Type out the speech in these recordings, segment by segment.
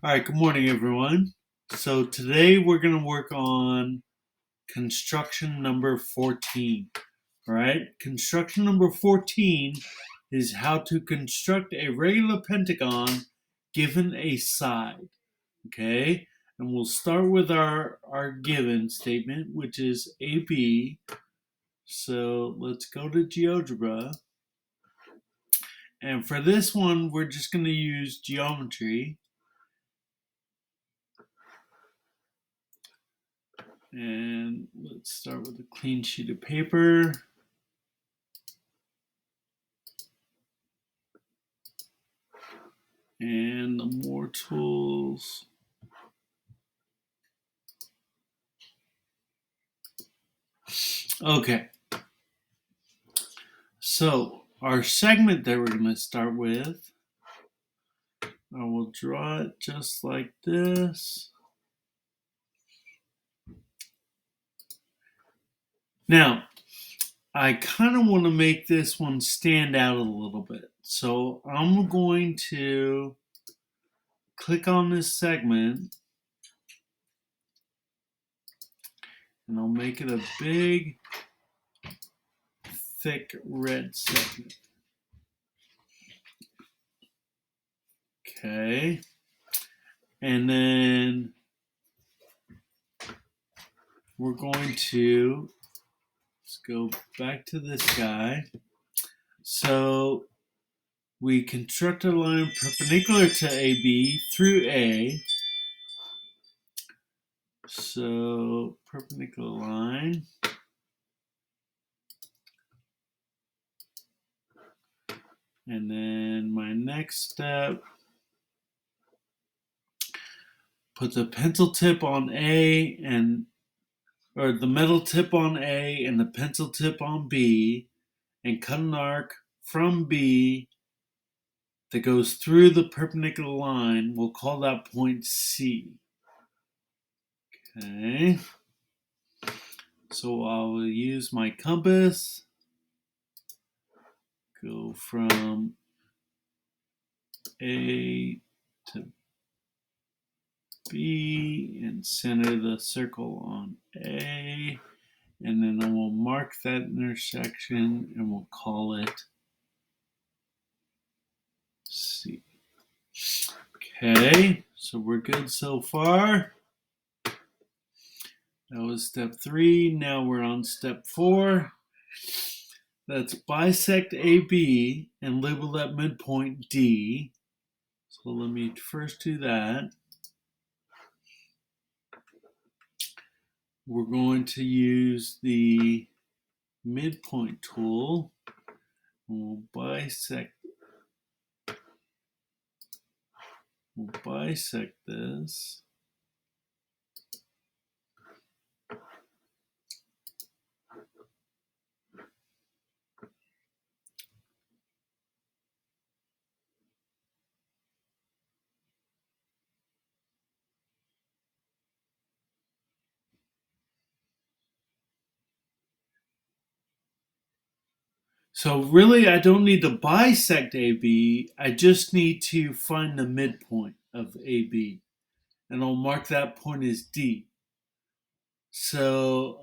All right, good morning, everyone. So today we're going to work on construction number 14. All right, construction number 14 is how to construct a regular pentagon given a side. Okay, and we'll start with our given statement, which is AB. So let's go to GeoGebra. And for this one, we're just going to use geometry. And let's start with a clean sheet of paper. And the more tools. Okay. So our segment that we're going to start with, I will draw it just like this. Now, I kind of want to make this one stand out a little bit. So I'm going to click on this segment and I'll make it a big, thick red segment. Okay. And then we're going to, let's go back to this guy. So we construct a line perpendicular to AB through A. So perpendicular line. And then my next step, put the pencil tip on A or the metal tip on A and the pencil tip on B and cut an arc from B that goes through the perpendicular line. We'll call that point C. Okay. So I will use my compass, go from A to B and center the circle on A, and then I will mark that intersection and we'll call it C. Okay, so we're good so far. That was step 3. Now we're on step 4. Let's bisect AB and label that midpoint D. So let me first do that. We're going to use the midpoint tool. We'll bisect this. So really, I don't need to bisect AB. I just need to find the midpoint of AB. And I'll mark that point as D. So,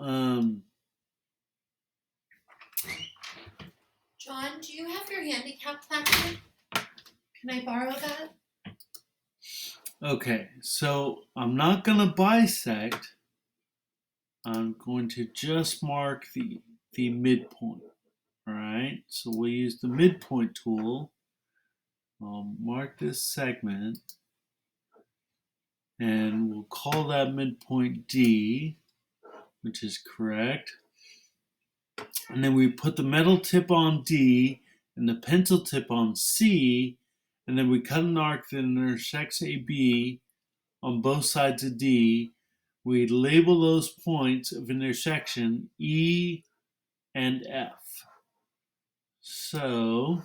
John, do you have your handicap placard? Can I borrow that? okay, so I'm not going to bisect. I'm going to just mark the midpoint. All right, so we'll use the midpoint tool. I'll mark this segment and we'll call that midpoint D, which is correct. And then we put the metal tip on D and the pencil tip on C, and then we cut an arc that intersects AB on both sides of D. We label those points of intersection E and F. So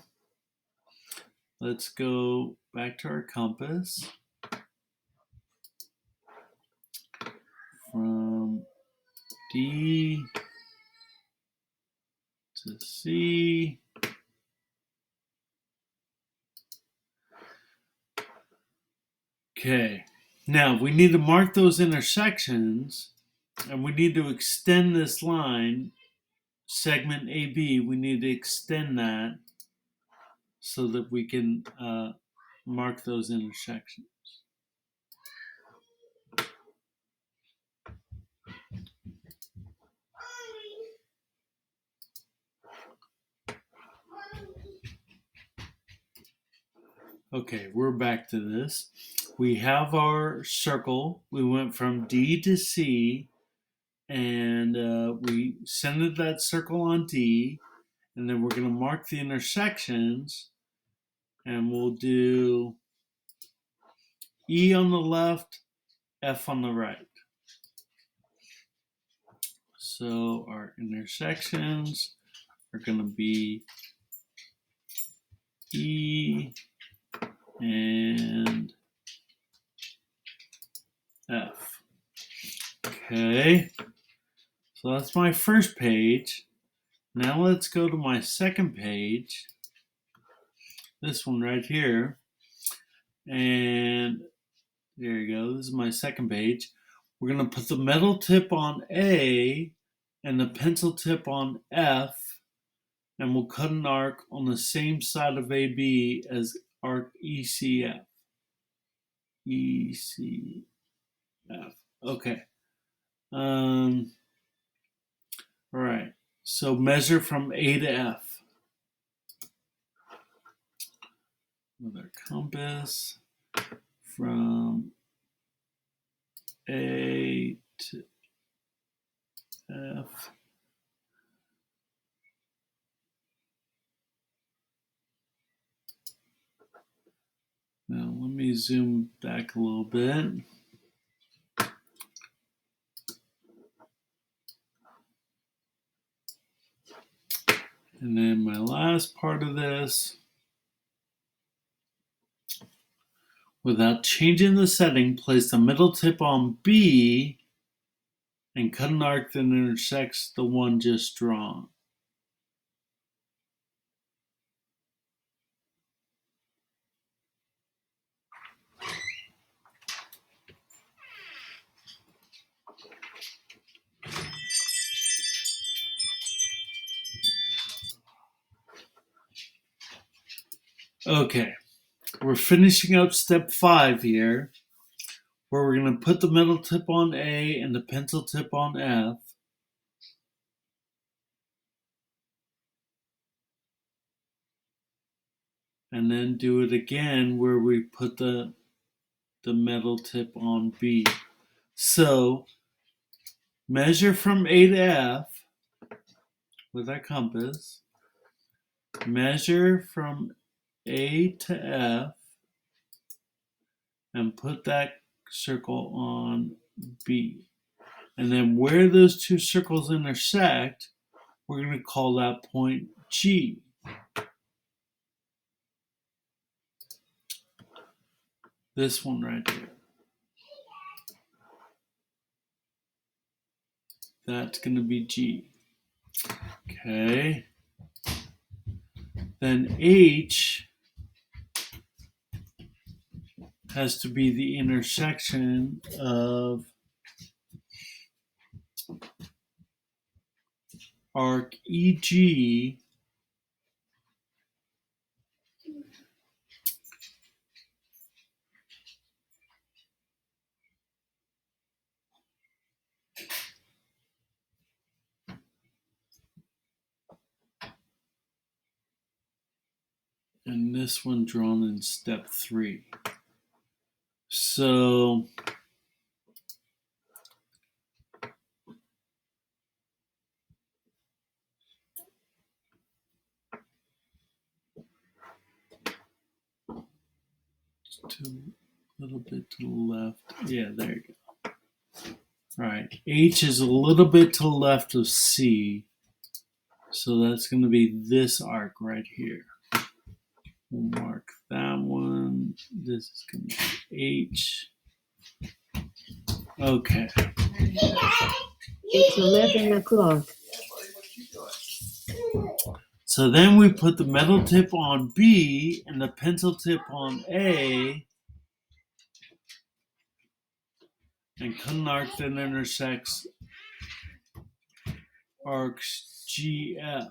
let's go back to our compass. From D to C. Okay, now we need to mark those intersections, and we need to extend this line, segment AB. We need to extend that so that we can mark those intersections. Okay, we're back to this. We have our circle. We went from D to C, and we centered that circle on D, and then we're going to mark the intersections, and we'll do E on the left, F on the right. So our intersections are going to be E and F. Okay, so that's my first page. Now let's go to my second page, this one right here, and there you go, this is my second page. We're going to put the metal tip on A and the pencil tip on F, and we'll cut an arc on the same side of AB as arc ECF. ECF. Okay. All right. So measure from A to F with our compass from A to F. Now let me zoom back a little bit. And then my last part of this, without changing the setting, place the middle tip on B and cut an arc that intersects the one just drawn. Okay, we're finishing up step 5 here, where we're going to put the middle tip on A and the pencil tip on F. And then do it again where we put the metal tip on B. So measure from A to F with our compass. Measure from A to F and put that circle on B. And then where those two circles intersect, we're going to call that point G. This one right here. That's going to be G. Okay. Then H has to be the intersection of arc EG and this one drawn in step 3. So a little bit to the left. Yeah, there you go. All right, H is a little bit to the left of C. So that's going to be this arc right here. We'll mark that one. This is going to be H. Okay. It's 11 o'clock. So then we put the metal tip on B and the pencil tip on A. and cut an arc that intersects arcs GF.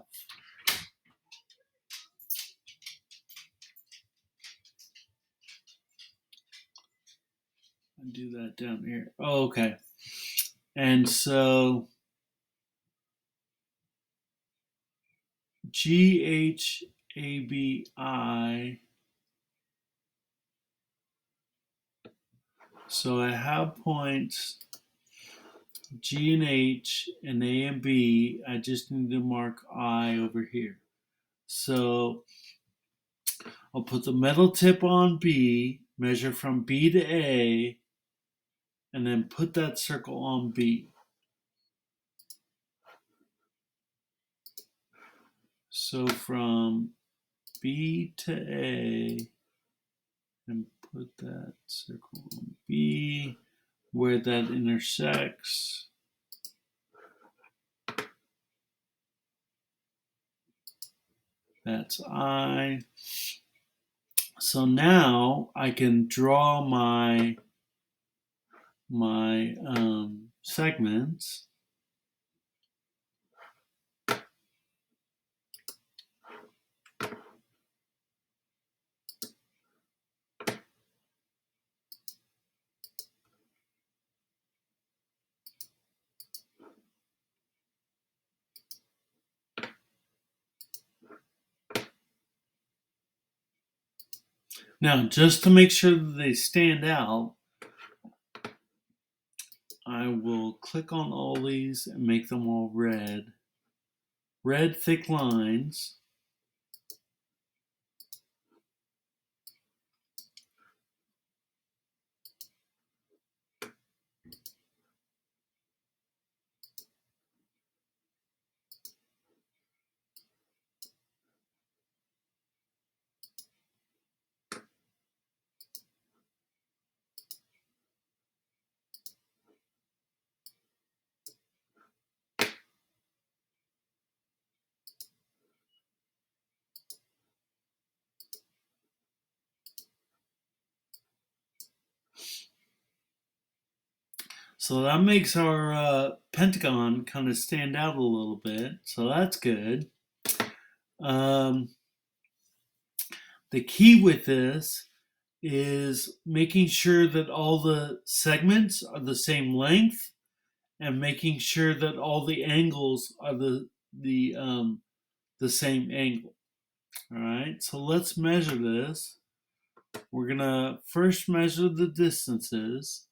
I'll do that down here. Oh, okay. And so GHABI. So I have points G and H and A and B. I just need to mark I over here. So I'll put the metal tip on B, measure from B to A, and then put that circle on B. So from B to A, and put that circle on B, where that intersects. That's I. So now I can draw my segments. Now, just to make sure that they stand out, I will click on all these and make them all red. Red thick lines. So that makes our pentagon kind of stand out a little bit. So that's good. Um, the key with this is making sure that all the segments are the same length and making sure that all the angles are the same angle. All right, so let's measure this. We're gonna first measure the distances.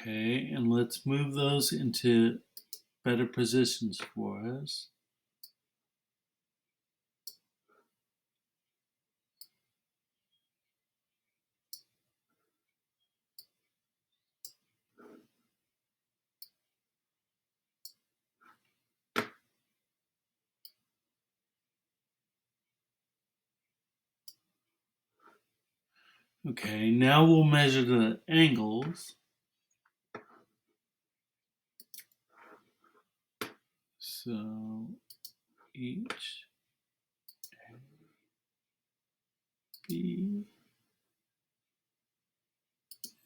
Okay, and let's move those into better positions for us. Okay, now we'll measure the angles. So H, A, B,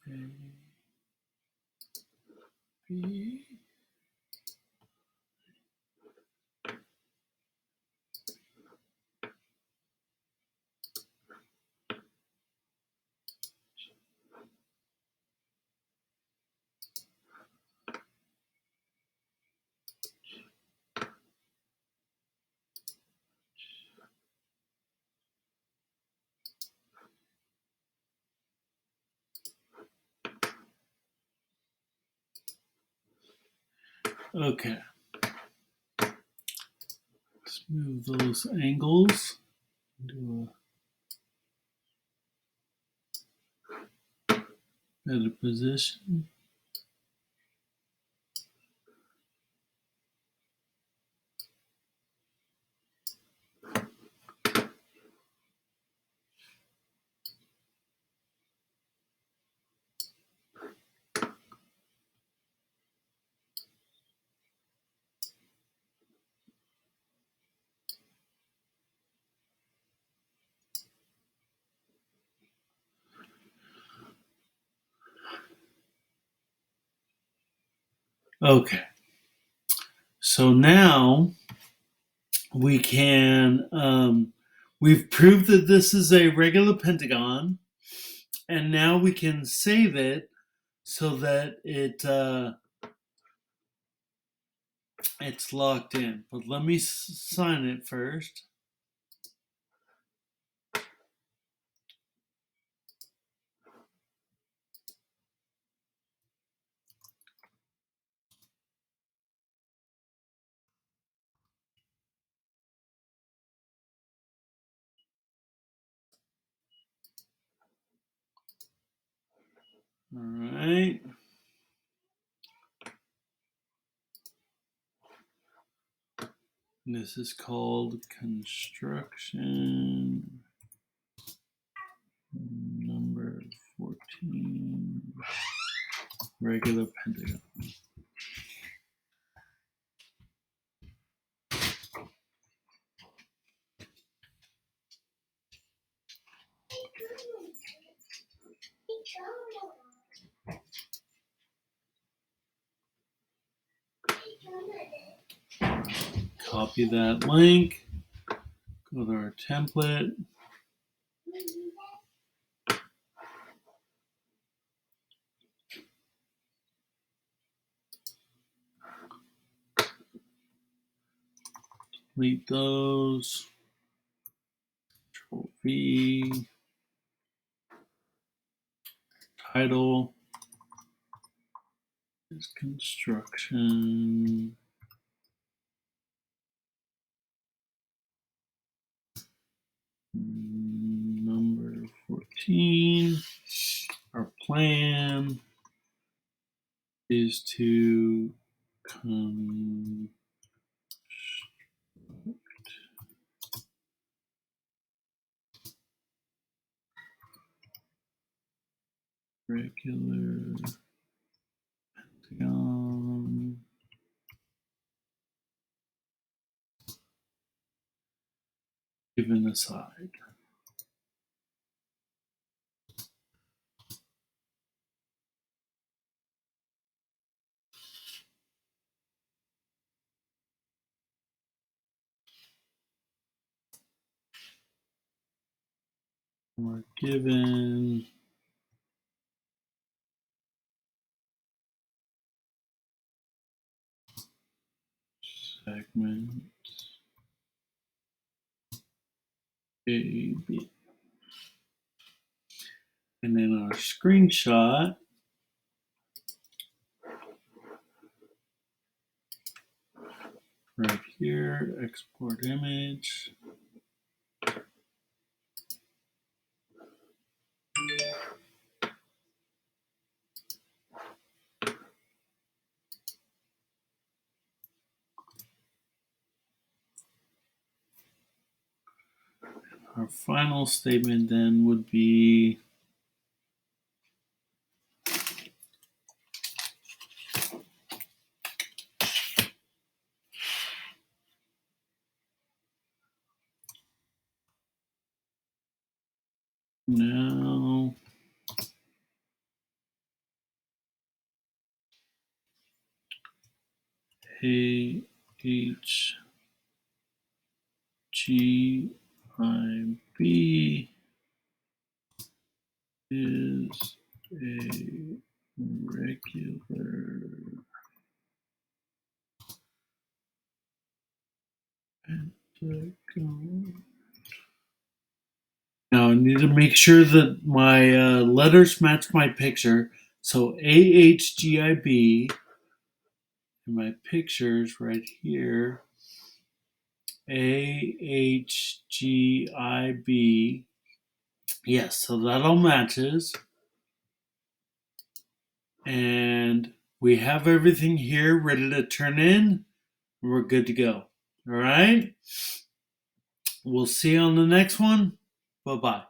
A, B. Okay, let's move those angles into a better position. Okay. So now we can, we've proved that this is a regular pentagon, and now we can save it so that it's locked in. But let me sign it first. All right. This is called construction number 14, regular pentagon. Copy that link, go to our template. Delete those. Control V. Title is construction number 14. Our plan is to construct regular pentagon given a side. We're given segment A, B. And then our screenshot right here, export image. Our final statement then would be now AHGIB is a regular pentagon. Now I need to make sure that my letters match my picture. So AHGIB and my pictures right here. AHGIB. Yes, so that all matches. And we have everything here ready to turn in. We're good to go. All right. We'll see you on the next one. Bye bye.